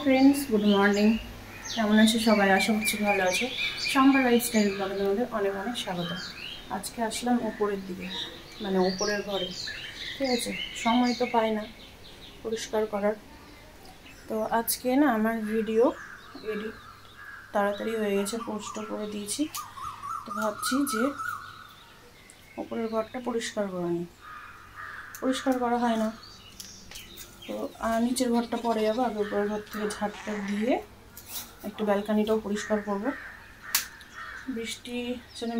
Friends good morning केमन आছো সবাই আশা করছি ভালো আছো সম্পার লাইফস্টাইল ব্লগের মধ্যে অনেক অনেক স্বাগত। আজকে আসলাম উপরের দিকে মানে উপরের ঘরে, ঠিক আছে। সময় তো পাই না পরিষ্কার করার, তো আজকে না আমার ভিডিও এডিট তাড়াতাড়ি হয়ে গেছে, পোস্টও করে দিয়েছি। তো ভাবছি যে উপরের ঘরটা পরিষ্কার করে নিই, পরিষ্কার করা হয় না তো নিচের ঘরটা পরে যাবো। আগে উপরের ঘর থেকে ঝাড়টা দিয়ে একটু ব্যালকানিটাও পরিষ্কার করব।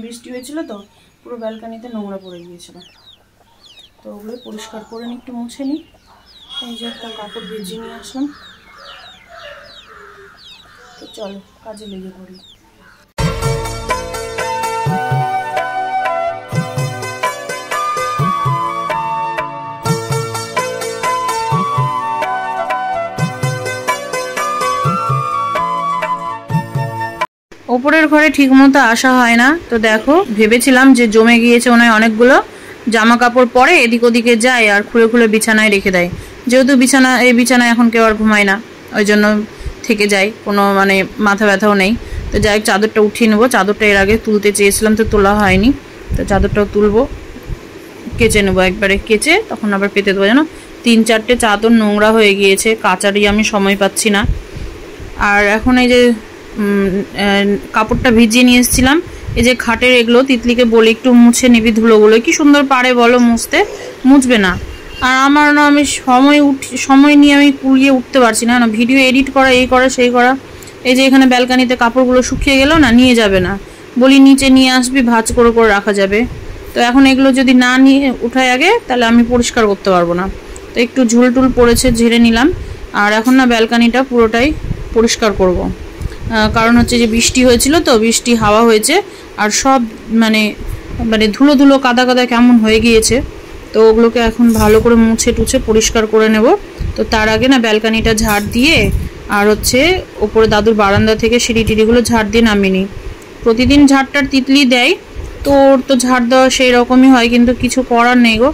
বৃষ্টি হয়েছিল তো পুরো ব্যালকানিতে নোংরা পড়ে গিয়েছিল, তো ওগুলো পরিষ্কার করে নিই, একটু মুছে নিই। এই যে একটা কাপড় ভিজিয়ে নিয়ে আসলাম, তো চলো কাজে লেগে পড়ি। উপরের ঘরে ঠিক মতো আসা হয় না, তো দেখো ভেবেছিলাম যে জমে গিয়েছে ওনায় অনেকগুলো জামা কাপড় পরে এদিক ওদিকে যায় আর খুলে খুলে বিছানায় রেখে দেয়। যেহেতু এই বিছানায় এখন কেউ আর ঘুমায় না, ওই জন্য থেকে যায়, কোনো মানে মাথা ব্যথাও নেই। তো যাই চাদরটা উঠিয়ে নেবো। চাদরটা এর আগে তুলতে চেয়েছিলাম তো তোলা হয়নি, তো চাদরটাও তুলবো, কেচে নেবো। একবারে কেচে তখন আবার পেতে দেবো। যেন 3-4টে চাদর নোংরা হয়ে গিয়েছে, কাচারই আমি সময় পাচ্ছি না। আর এখন এই যে কাপড়টা ভিজিয়ে নিয়ে এসেছিলাম, এই যে খাটের এগুলো তিতলিকে বলে একটু মুছে নিবি ধুলোগুলো। কি সুন্দর পারে বলো মুছতে, মুছবে না। আর আমার না আমি সময় নিয়ে আমি কুড়িয়ে উঠতে পারছি না, ভিডিও এডিট করা, এই করা সেই করা। এই যে এখানে ব্যালকানিতে কাপড়গুলো শুকিয়ে গেল না, নিয়ে যাবে না, বলি নিচে নিয়ে আসবি, ভাঁজ করে করে রাখা যাবে। তো এখন এগুলো যদি না নিয়ে উঠায় আগে, তাহলে আমি পরিষ্কার করতে পারবো না। তো একটু ঝুলটুল পড়েছে, ঝেড়ে নিলাম। আর এখন না ব্যালকানিটা পুরোটাই পরিষ্কার করব। কারণ হচ্ছে যে বৃষ্টি হয়েছিল তো, বৃষ্টি হাওয়া হয়েছে আর সব মানে ধুলো ধুলো কাদা কাদা কেমন হয়ে গিয়েছে। তো ওগুলোকে এখন ভালো করে মুছে টুছে পরিষ্কার করে নেব। তো তার আগে না ব্যালকানিটা ঝাড় দিয়ে আর হচ্ছে ওপরে দাদুর বারান্দা থেকে সিঁড়ি টিড়িগুলো ঝাড় দিয়ে নামিয়ে নিই। প্রতিদিন ঝাড়টার তিতলি দেয়, তো ওর তো ঝাড় দেওয়া সেই রকমই হয়, কিন্তু কিছু করার নেই গো।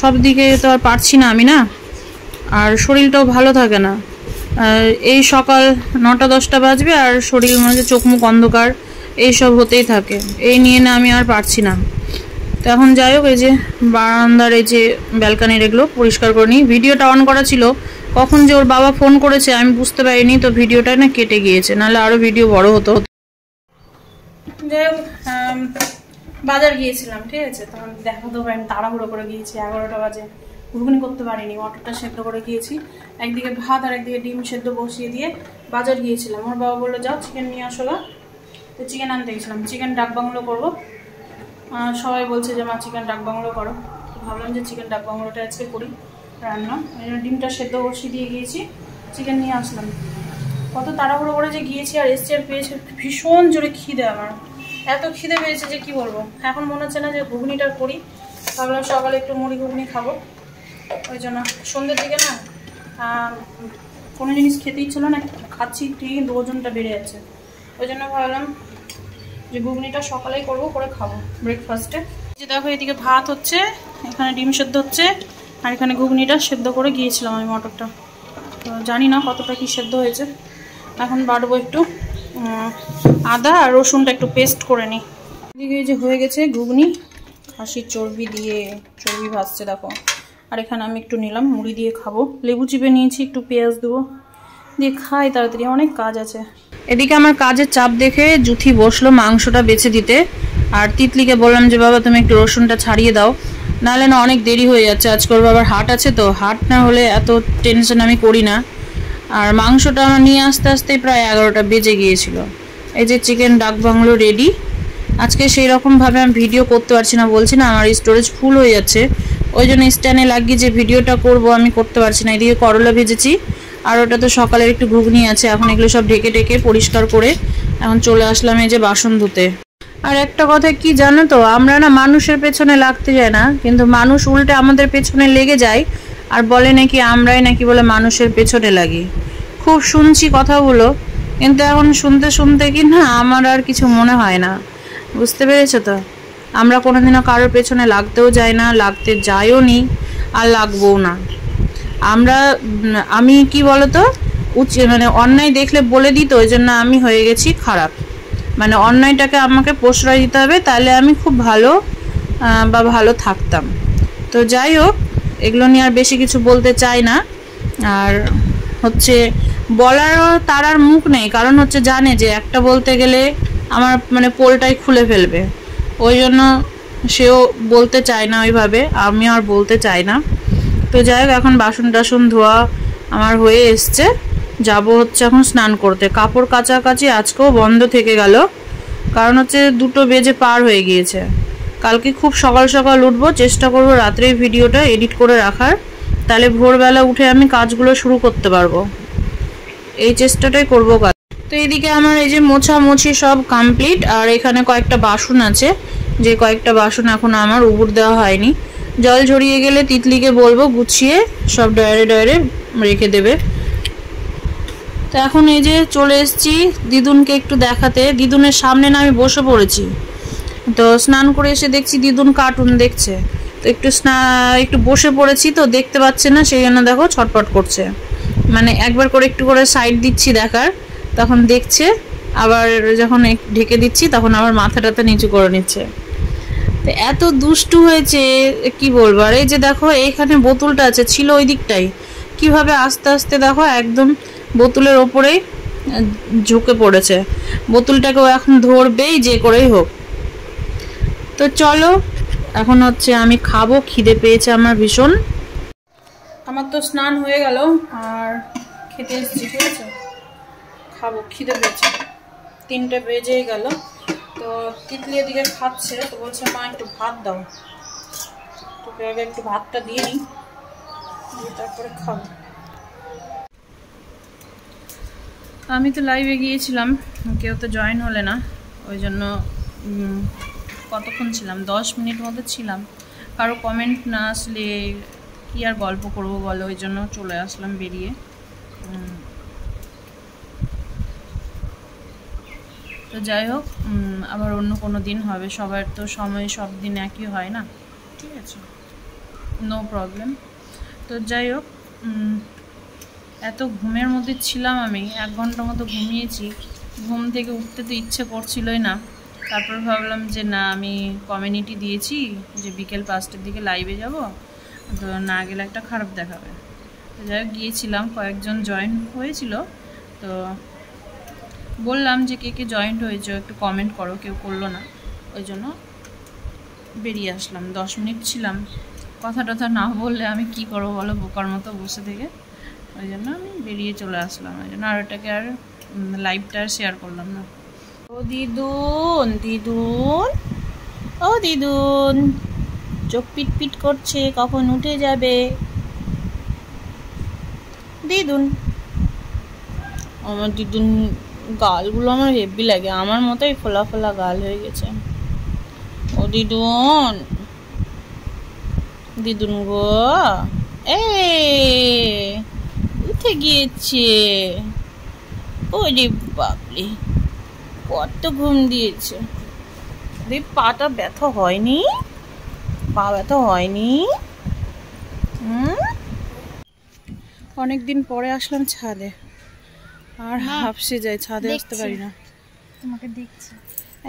সব দিকে তো আর পারছি না আমি না, আর শরীরটাও ভালো থাকে না। এই সকাল 9টা-10টা বাজবে আর শরীর মনে চোখ মুখ অন্ধকার এইসব হতেই থাকে, এই নিয়ে না আমি আর পারছি না। তো এখন যাই হোক, এই যে বারান্দার এই যে ব্যালকানির এগুলো পরিষ্কার করে নিই। ভিডিওটা অন করা ছিল, কখন যে ওর বাবা ফোন করেছে আমি বুঝতে পারিনি, তো ভিডিওটা না কেটে গিয়েছে, নাহলে আরও ভিডিও বড় হতো। যাই হোক বাজার গিয়েছিলাম, ঠিক আছে। তখন দেখো তো আমি তাড়াহুড়ো করে গিয়েছি, 11টা বাজে। ঘুগনি করতে পারিনি, মটরটা সেদ্ধ করে গিয়েছি, একদিকে ভাত আর একদিকে ডিম সেদ্ধ বসিয়ে দিয়ে বাজার গিয়েছিলাম। আমার বাবা বললো যাও চিকেন নিয়ে আসো গা, তো চিকেন আনতে গেছিলাম। চিকেন ডাক বাংলো করবো, সবাই বলছে যে মা চিকেন ডাক বাংলো করো, তো ভাবলাম যে চিকেন ডাক বাংলোটা আজকে করি রান্না। ডিমটা সেদ্ধ বসিয়ে দিয়ে গিয়েছি, চিকেন নিয়ে আসলাম। কত তাড়াহুড়ো করে যে গিয়েছি আর এসছি, আর পেয়েছে ভীষণ জোরে খিদে, আমার এত খিদে পেয়েছে যে কি বলবো। এখন মনে হচ্ছে না যে ঘুগনিটা করি, ভাবলাম সকালে একটু মুড়ি ঘুগনি খাবো, ওই জন্য সন্ধ্যের দিকে না কোনো জিনিস খেতে ইচ্ছিল না, খাচ্ছি ঠিকই কিন্তু ওজনটা বেড়ে যাচ্ছে। ওই জন্য ভাবলাম যে ঘুগনিটা সকালেই করবো, করে খাবো ব্রেকফাস্টে। যে দেখো এদিকে ভাত হচ্ছে, এখানে ডিম সেদ্ধ হচ্ছে, আর এখানে ঘুগনিটা সেদ্ধ করে গিয়েছিলাম আমি মটরটা। তো জানি না কতটা কি সেদ্ধ হয়েছে, এখন বাড়বো একটু আদা আর রসুনটা একটু পেস্ট করে নিই। এদিকে যে হয়ে গেছে ঘুগনি, খাসির চর্বি দিয়ে চর্বি ভাজছে দেখো। আর এখানে আমি একটু নিলাম মুড়ি দিয়ে খাবো, লেবু চিপে নিয়েছি, একটু পেঁয়াজ দেবো, দিয়ে খাই তাড়াতাড়ি, অনেক কাজ আছে। এদিকে আমার কাজের চাপ দেখে জুথি বসলো মাংসটা বেছে দিতে, আর তিতলিকে বললাম যে বাবা তুমি একটু রসুনটা ছাড়িয়ে দাও, নাহলে না অনেক দেরি হয়ে যাচ্ছে। আজকে ওর বাবার হাট আছে, তো হাট না হলে এত টেনশন আমি করি না। আর মাংসটা আমার নিয়ে আসতে আসতেই প্রায় 11টা বেজে গিয়েছিল। এই যে চিকেন ডাক বাংলো রেডি। আজকে সেই রকমভাবে আমি ভিডিও করতে পারছি না, বলছি না আমার স্টোরেজ ফুল হয়ে যাচ্ছে, ওই জন্য স্ট্যান্ডে লাগিয়ে যে ভিডিওটা করব আমি করতে পারছি না। এদিকে করলা ভেজেছি, আর ওটা তো সকালের একটু ঘুগনি আছে। এখন এগুলো সব ঢেকে ঢেকে পরিষ্কার করে এখন চলে আসলাম এই যে বাসন ধুতে। আর একটা কথা কি জানো তো, আমরা না মানুষের পেছনে লাগতে যাই না, কিন্তু মানুষ উল্টে আমাদের পেছনে লেগে যায় আর বলে নাকি আমরাই নাকি বলে মানুষের পেছনে লাগি। খুব শুনছি কথাগুলো, কিন্তু এখন শুনতে শুনতে কি না আমার আর কিছু মনে হয় না, বুঝতে পেরেছো তো। আমরা কোনোদিনও কারোর পেছনে লাগতেও যাই না, লাগতে যাইও নি, আর লাগবও না। আমি কি বলতো, মানে অন্যায় দেখলে বলে দিত, ওই জন্য আমি হয়ে গেছি খারাপ। মানে অন্যায়টাকে আমাকে প্রশ্রয় দিতে হবে, তাহলে আমি খুব ভালো বা ভালো থাকতাম। তো যাই হোক, এগুলো নিয়ে আর বেশি কিছু বলতে চাই না। আর হচ্ছে বলারও তার আর মুখ নেই, কারণ হচ্ছে জানে যে একটা বলতে গেলে আমার মানে পোলটাই খুলে ফেলবে, ওই জন্য সেও বলতে চায় না ওইভাবে, আমিও আর বলতে চাই না। তো যাই হোক, এখন বাসন টাসন ধোয়া আমার হয়ে এসছে, যাব হচ্ছে এখন স্নান করতে। কাপড় কাচাকাচি আজকেও বন্ধ থেকে গেল, কারণ হচ্ছে 2টো বেজে পার হয়ে গিয়েছে। কালকে খুব সকাল সকাল উঠবো, চেষ্টা করব রাত্রেই ভিডিওটা এডিট করে রাখার, তাহলে ভোরবেলা উঠে আমি কাজগুলো শুরু করতে পারবো, এই চেষ্টাটাই করবো কাজ। তো এইদিকে আমার এই যে মোছামুছি সব কমপ্লিট, আর এখানে কয়েকটা বাসন আছে, যে কয়েকটা বাসন এখন আমার উবুর দেওয়া হয়নি। জল ঝরিয়ে গেলে তিতলিকে বলবো গুছিয়ে সব ডয়ারে ডয়ারে রেখে দেবে। তো এখন এই যে চলে এসেছি দিদুনকে একটু দেখাতে, দিদুনের সামনে না আমি বসে পড়েছি। তো স্নান করে এসে দেখছি দিদুন কার্টুন দেখছে, তো একটু বসে পড়েছি, তো দেখতে পাচ্ছে না, সেই জন্য দেখো ছটপট করছে। মানে একবার করে একটু করে সাইড দিচ্ছি দেখার, তখন দেখছে, আবার যখন ঢেকে দিচ্ছি তখন আবার মাথাটাতে নিচু করে নিচ্ছে। তো এত দুষ্টু হয়েছে কি বলবো। আর এই যে দেখো এইখানে বোতলটা আছে, ছিল ওই দিকটাই, কিভাবে আস্তে আস্তে দেখো একদম বোতলের ওপরেই ঝুঁকে পড়েছে। বোতলটাকেও এখন ধরবেই যে করেই হোক। তো চলো এখন হচ্ছে আমি খাবো, খিদে পেয়েছে আমার ভীষণ। আমার তো স্নান হয়ে গেল আর খেতে এসেছি, ঠিক আছে, খাবো, খিদে পেয়েছে। 3টে বেজেই গেল। তো তিতলি এদিকে খাচ্ছে, তো বলছে মা একটু ভাত দাও, তোকে আগে একটু ভাতটা দিয়ে নিই, দিয়ে তারপরে খাবো। আমি তো লাইভে গিয়েছিলাম, কেউ তো জয়েন হলে না, ওই জন্য কতক্ষণ ছিলাম, 10 মিনিট মতো ছিলাম। কারো কমেন্ট না আসলে কি আর গল্প করবো বলো, ওই জন্য চলে আসলাম বেরিয়ে। তো যাই হোক, আবার অন্য কোনো দিন হবে, সবার তো সময় সব দিন একই হয় না, ঠিক আছে, নো প্রবলেম। তো যাই হোক, এত ঘুমের মধ্যে ছিলাম, আমি 1 ঘন্টা মতো ঘুমিয়েছি। ঘুম থেকে উঠতে তো ইচ্ছে করছিলই না, তারপর ভাবলাম যে না, আমি কমিউনিটি দিয়েছি যে বিকেল 5টার দিকে লাইভে যাব, তো না গেলে একটা খারাপ দেখাবে। তো যাই হোক গিয়েছিলাম, কয়েকজন জয়েন হয়েছিল, তো বললাম যে কে কে জয়েন্ট হয়েছে একটু কমেন্ট করো, কেউ করলো না, ওই জন্য বেরিয়ে আসলাম। 10 মিনিট ছিলাম, কথা টথা না বললে আমি কি করবো বলো, বোকার মতো বসে থেকে, ওই জন্য আমি বেরিয়ে চলে আসলাম। ওই জন্য আর ওটাকে আর লাইভটা আর শেয়ার করলাম না। ও দিদুন, দিদুন, ও দিদুন চোখ পিট পিট করছে, কখন উঠে যাবে দিদুন? আমার দিদুন গালগুলো আমার হেভি লাগে, আমার মতোই ফোলা ফোলা গাল হয়ে গেছে। ও দিদুন, দিদুন গো, উঠে গিয়েছে। ওরে বাপরে, কত ঘুম দিয়েছে। পাটা ব্যথা হয়নি, পা ব্যথা হয়নি। অনেকদিন পরে আসলাম ছাদে, আর হাঁপসে যাই, ছাদে আসতে পারি না। তোমাকে দেখছি,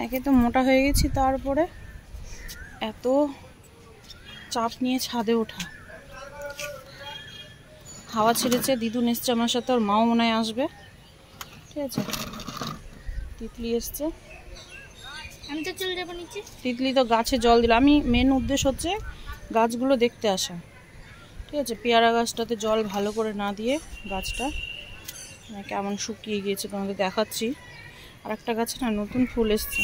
একে তো মোটা হয়ে গেছি, তারপরে এত চাপ নিয়ে ছাদে ওঠা। হাওয়া ছেড়েছে, দিদুন এসছে আমার সাথে, ওর মাও মনে হয় আসবে, ঠিক আছে। তিতলি এসছে, আমি তো চলে যাবো নিচে। তিতলি তো গাছে জল দিল, আমি মেন উদ্দেশ্য হচ্ছে গাছগুলো দেখতে আসা, ঠিক আছে। পেয়ারা গাছটাতে জল ভালো করে না দিয়ে গাছটা কেমন শুকিয়ে গিয়েছে তোমাদের দেখাচ্ছি। আর একটা গাছে না নতুন ফুল এসছে,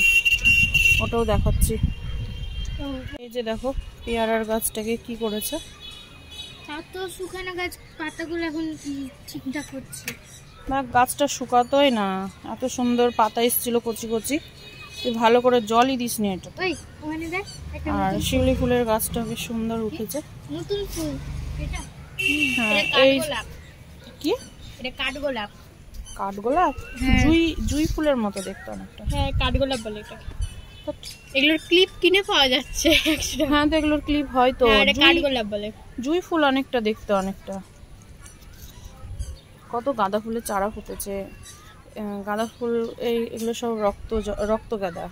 ওটাও দেখাচ্ছি। এই যে দেখো পেয়ারার গাছটাকে কি করেছে, তার তো শুকানো গাছ পাতাগুলো এখন ঠিকঠাক হচ্ছে না, গাছটা শুকাতোই না, এত সুন্দর পাতা এসেছিল কচি কচি, তুই ভালো করে জলই দিস নি এটা। ওখানে দেখ, আর শিউলি ফুলের গাছটা বেশ সুন্দর উঠেছে, নতুন ফুল এটা। হ্যাঁ, এই কি এটা কাঠগোলাপ। কাঠগোলাপ, জুই ফুলের মতো দেখতে অনেকটা। হ্যাঁ, কাঠগোলাপ বলে এটা। এগুলোর ক্লিপ কিনে পাওয়া যাচ্ছে। হ্যাঁ, তো এগুলোর ক্লিপ হয়তো, কাঠগোলাপ বলে। জুই ফুল অনেকটা দেখতে, অনেকটা কত গাঁদা ফুলের চারা ফুটেছে। গাঁদা ফুল এগুলো সব রক্ত গাঁদা।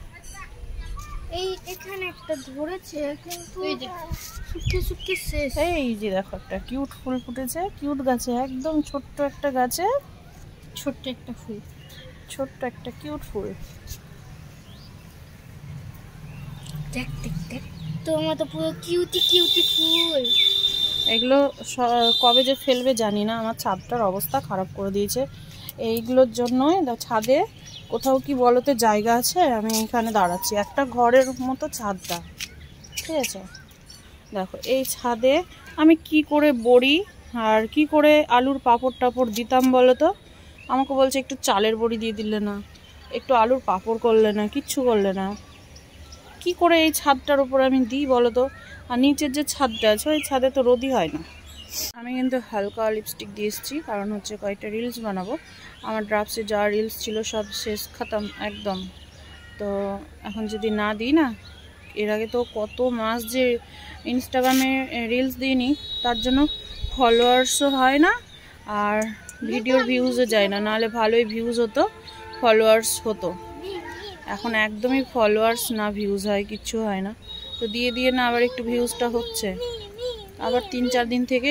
এই এখানে একটা ধরেছে কিন্তু শুকিয়ে শুকিয়ে শেষ। এই যে দেখো একটা কিউট ফুল ফুটেছে, কিউট গাছে, একদম ছোট্ট একটা গাছে ছোট্ট একটা ফুল, ছোট্ট একটা কিউট ফুল। দেখ দেখ দেখ, তোমার তো পুরো কিউটি কিউটি ফুল। এগুলো কবে যে ফেলবে জানি না, আমার ছাদটার অবস্থা খারাপ করে দিয়েছে এইগুলোর জন্যই। ছাদে কোথাও কি বলতে জায়গা আছে, আমি এখানে দাঁড়াচ্ছি, একটা ঘরের মতো ছাদটা, ঠিক আছে। দেখো এই ছাদে আমি কি করে বড়ি আর কি করে আলুর পাঁপড় টাপড় দিতাম বলো তো। আমাকে বলছে একটু চালের বড়ি দিয়ে দিলে না, একটু আলুর পাঁপড় করলে না, কিচ্ছু করলে না। কি করে এই ছাদটার উপর আমি দিই বলো তো। আর নিচের যে ছাদটা আছে ওই ছাদে তো রোদই হয় না। আমি কিন্তু হালকা লিপস্টিক দিয়ে এসেছি, কারণ হচ্ছে কয়েকটা রিলস বানাবো। আমার ড্রাফটসে যা রিলস ছিল সব শেষ খতম একদম। তো এখন যদি না দিই না, এর আগে তো কত মাস যে ইনস্টাগ্রামে রিলস দিইনি, তার জন্য ফলোয়ার্সও হয় না আর ভিডিওর ভিউজও যায় না। নাহলে ভালোই ভিউজ হতো, ফলোয়ার্স হতো। এখন একদমই ফলোয়ার্স না ভিউজ হয়, কিচ্ছু হয় না। তো দিয়ে দিয়ে না আবার একটু ভিউজটা হচ্ছে, আবার 3-4 দিন থেকে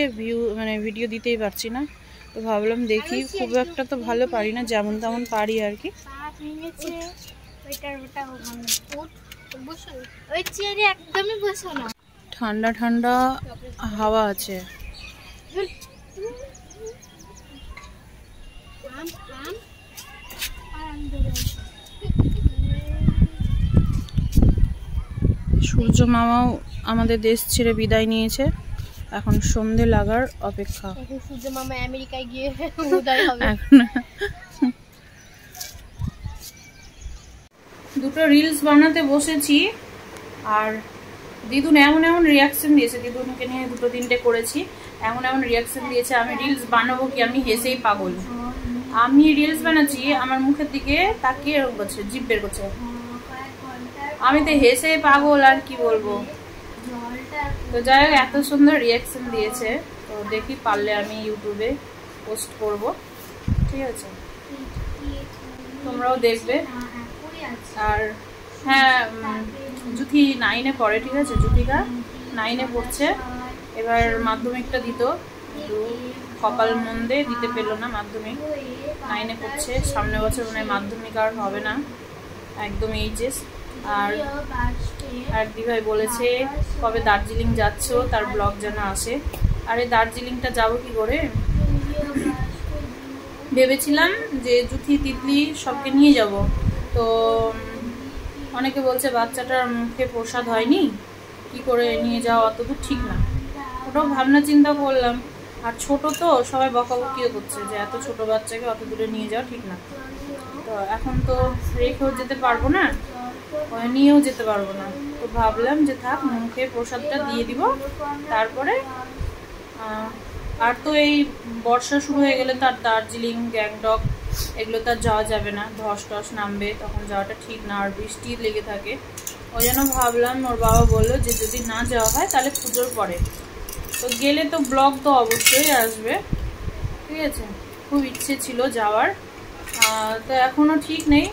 ভিডিও দিতেই পারছি না। তো ভাবলাম দেখি, খুব একটা তো ভালো পারি না, যেমন তেমন পারি আর কি। ঠান্ডা ঠান্ডা হাওয়া আছে। সূর্য মামাও আমাদের দেশ ছেড়ে বিদায় নিয়েছে, এখন সন্ধে লাগার অপেক্ষা। সূর্য মামা আমেরিকায় গিয়ে উদয় হবে। দুটো রিলস বানাতে বসেছি, আর দিদুন এমন এমন রিয়াকশন দিয়েছে, দিদুনকে নিয়ে 2-3টে করেছি, এমন এমন রিয়াকশন দিয়েছে, আমি রিলস বানাবো কি, আমি হেসেই পাগল। আমি রিলস বানাচ্ছি, আমার মুখের দিকে তাকিয়ে এরকম করছে, জিভ বের করছে, আমি তো হেসে পাগল, আর কি বলবো। তো যাই হোক, এত সুন্দর রিয়াকশন দিয়েছে, তো দেখি পারলে আমি ইউটিউবে পোস্ট করব, ঠিক আছে, তোমরাও দেখবে। আর হ্যাঁ, জুথি 9-এ পড়ে, ঠিক আছে, জুথিকা 9-এ পড়ছে। এবার মাধ্যমিকটা দিত, কিন্তু কপাল মন্দে দিতে পেলো না মাধ্যমিক। 9-এ পড়ছে, সামনে বছর মনে হয় মাধ্যমিক আর হবে না, একদম এইচএস। আর এক দিভাই বলেছে কবে দার্জিলিং যাচ্ছ, তার ব্লগ যেন আসে। আরে দার্জিলিংটা যাবো কি করে, ভেবেছিলাম যে জুথি তিতলি সবকে নিয়ে যাব। তো অনেকে বলছে বাচ্চাটার মুখে প্রসাদ হয়নি, কি করে নিয়ে যাওয়া অত দূর ঠিক না, ওটাও ভাবনা চিন্তা করলাম। আর ছোট তো সবাই বকাবকিও করছে যে এত ছোট বাচ্চাকে অত দূরে নিয়ে যাওয়া ঠিক না। তো এখন তো রেখেও যেতে পারবো না, নিয়েও যেতে পারবো না। তো ভাবলাম যে থাক, মুখে প্রসাদটা দিয়ে দিব, তারপরে আর তো এই বর্ষা শুরু হয়ে গেলে তার দার্জিলিং গ্যাংটক এগুলো তার যাওয়া যাবে না, ধস টস নামবে, তখন যাওয়াটা ঠিক না, আর বৃষ্টি লেগে থাকে। ওই জন্য ভাবলাম, ওর বাবা বললো যে যদি না যাওয়া হয় তাহলে পুজোর পরে। তো গেলে তো ব্লগ তো অবশ্যই আসবে, ঠিক আছে, খুব ইচ্ছে ছিল যাওয়ার। তো এখনও ঠিক নেই,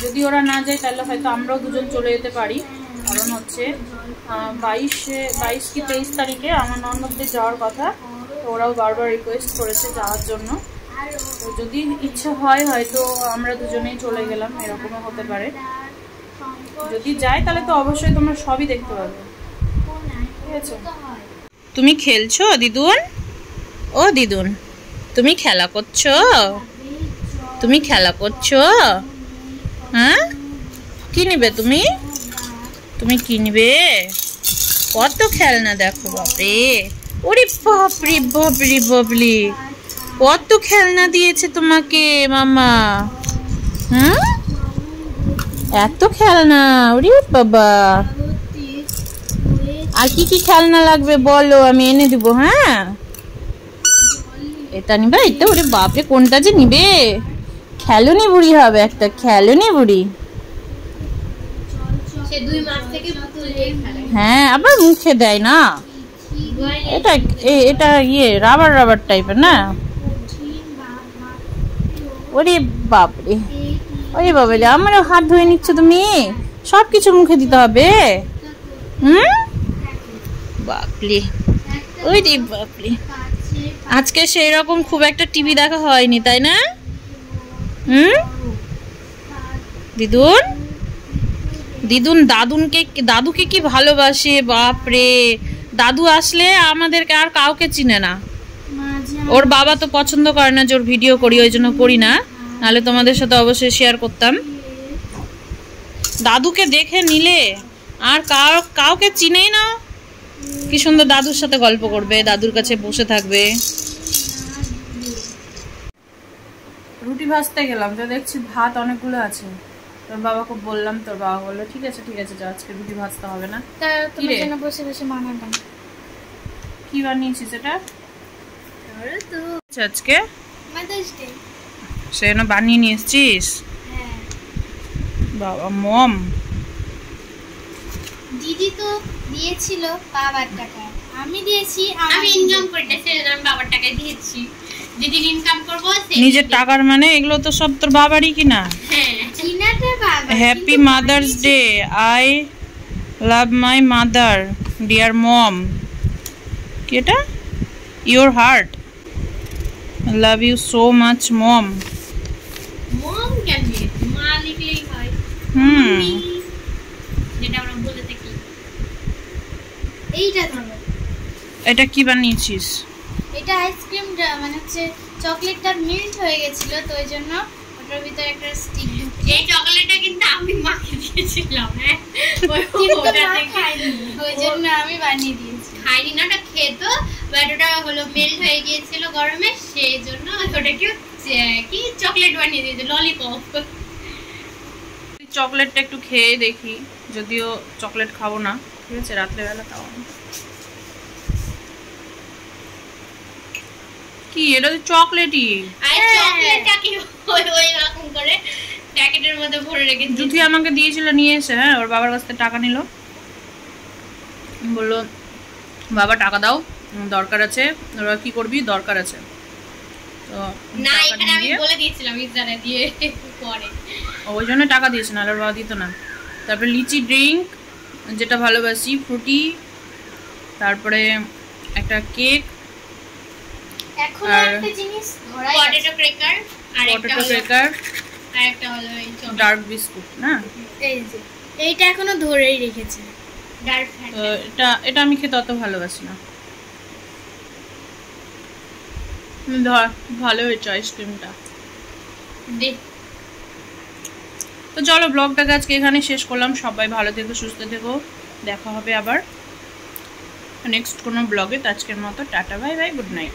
যদি ওরা না যায় তাহলে হয়তো আমরাও দুজন চলে যেতে পারি। কারণ হচ্ছে 22 কি 23 তারিখে আমার ননদদের যাওয়ার কথা, তো ওরাও বারবার রিকোয়েস্ট করেছে যাওয়ার জন্য। তো যদি ইচ্ছে হয় হয়তো আমরা দুজনেই চলে গেলাম, এরকমও হতে পারে। যদি যাই তাহলে তো অবশ্যই তোমরা সবই দেখতে পাবে, ঠিক আছে। তুমি খেলছো দিদুন? ও দিদুন, তুমি খেলা করছো? তুমি খেলা করছো? হ্যাঁ, কি নিবে তুমি? তুমি কিনবে? কত খেলনা দেখো, বাপরে, ওরে বাপরে বাপরে বাবলি, কত খেলনা দিয়েছে তোমাকে মামা। হ্যাঁ, এত খেলনা, ওরে বাবা। আর কি কি খেলনা লাগবে বলো, আমি এনে দিব। হ্যাঁ, এটা নিবে, এটা, ওরে বাপরে, কোনটা যে নিবে? খেলুনি বুড়ি হবে একটা, খেলুনি বুড়ি। হ্যাঁ, আবার মুখে দেয় না, এটা রাবার টাইপের না, ওরে বাপরে, ওরে বাবারে, আমারও হাত ধুয়ে নিচ্ছ তুমি? সব কিছু মুখে দিতে হবে? বাপরে, ওরে বাপরে। আজকে সেই রকম খুব একটা টিভি দেখা হয়নি, তাই না? দিদুন, দিদুন দাদুকে কি ভালোবাসে, বাপরে। দাদু আসলে আমাদেরকে আর কাউকে চিনে না। ওর বাবা তো পছন্দ করে না যে ওর ভিডিও করি, ওই জন্য করি না, নাহলে তোমাদের সাথে অবশ্যই শেয়ার করতাম। দাদুকে দেখে নিলে আর কাউকে চিনেই না। কি সুন্দর দাদুর সাথে গল্প করবে, দাদুর কাছে বসে থাকবে। রুটি ভাজতে গেলাম তো দেখছি ভাত অনেকগুলো আছে। তোর বাবাকে বললাম, তোর বাবা বললো ঠিক আছে ঠিক আছে, যা আজকে রুটি ভাজতে হবে না। বসে বসে বানাতাম। কি বানিয়েছিস এটা আজকে? সেজন্য বানিয়ে নিয়ে এসছিস? বাবা মম দিদি তো দিয়েছিল বাবার টাকা, আমি দিয়েছি, আমি ইনকাম করতে, সেজন্য আমি বাবার টাকা দিয়েছি। দিদি ইনকাম করব, নিজের টাকার মানে এগুলো তো সব তোর বাবারই কিনা। হ্যাঁ, কিনাটা বাবা। Happy mother's day, I love my mother, dear mom. কি এটা? Your heart, love you so much mom. Mom কেন মা লিখলেই হয়। যেটা আমরা বলে থাকি। এইটা ধরো। এটা কি বানিয়েছিস? এটা আইসক্রিমটা মানে হচ্ছে চকলেটটা মেল্ট হয়ে গেছিল, তো ওই জন্য ওটার ভিতরে একটা স্টিক ঢুকিয়ে। এই চকলেটটা কিন্তু আমি মাকে দিয়েছিলাম, হ্যাঁ ওটা খাইনি, ওই জন্য আমি বানিয়ে দিয়েছি। খাইনি না, ওটা খেতো, বাট ওটা হলো মেল্ট হয়ে গিয়েছিল গরমে, সেই জন্য ওটাকে কি চকলেট বানিয়ে দিয়েছে, ললিপপ। চকলেটটা একটু খেয়ে দেখি, যদিও চকলেট খাবো না, ঠিক আছে, রাত্রেবেলা খাবো। কি এটা তো চকলেটই। চকলেটটা কি ওই রকম করে প্যাকেটের মধ্যে ভরে রেখেছি। জুথি আমাকে দিয়েছিল, নিয়ে এসে, হ্যাঁ, ওর বাবার কাছ থেকে টাকা নিল, বললো বাবা টাকা দাও, দরকার আছে। ওরা কি করবি, দরকার আছে তো না, এখানে আমি বলে দিয়েছিলাম ইজারা দিয়ে পরে, ওই জন্য টাকা দিয়েছে, না ওর বাবা দিত না। তারপরে লিচি ড্রিঙ্ক, যেটা ভালোবাসি, ফ্রুটি, তারপরে একটা কেক, এখন একটা জিনিস ধরাই, পটেটো ক্র্যাকার, আর একটা হলো এই ডার্ক বিস্কুট, না এই যে এইটা এখনো ধরেই রেখেছে ডার্ক। এটা আমি খেতে অত ভালোবাসি না। ভালো হয়েছে আইসক্রিমটা। তো চলো ব্লগটাকে আজকে এখানে শেষ করলাম। সবাই ভালো থেকো, সুস্থ থেকো, দেখা হবে আবার নেক্সট কোনো ব্লগে। তো আজকের মতো tata, bye bye, good night.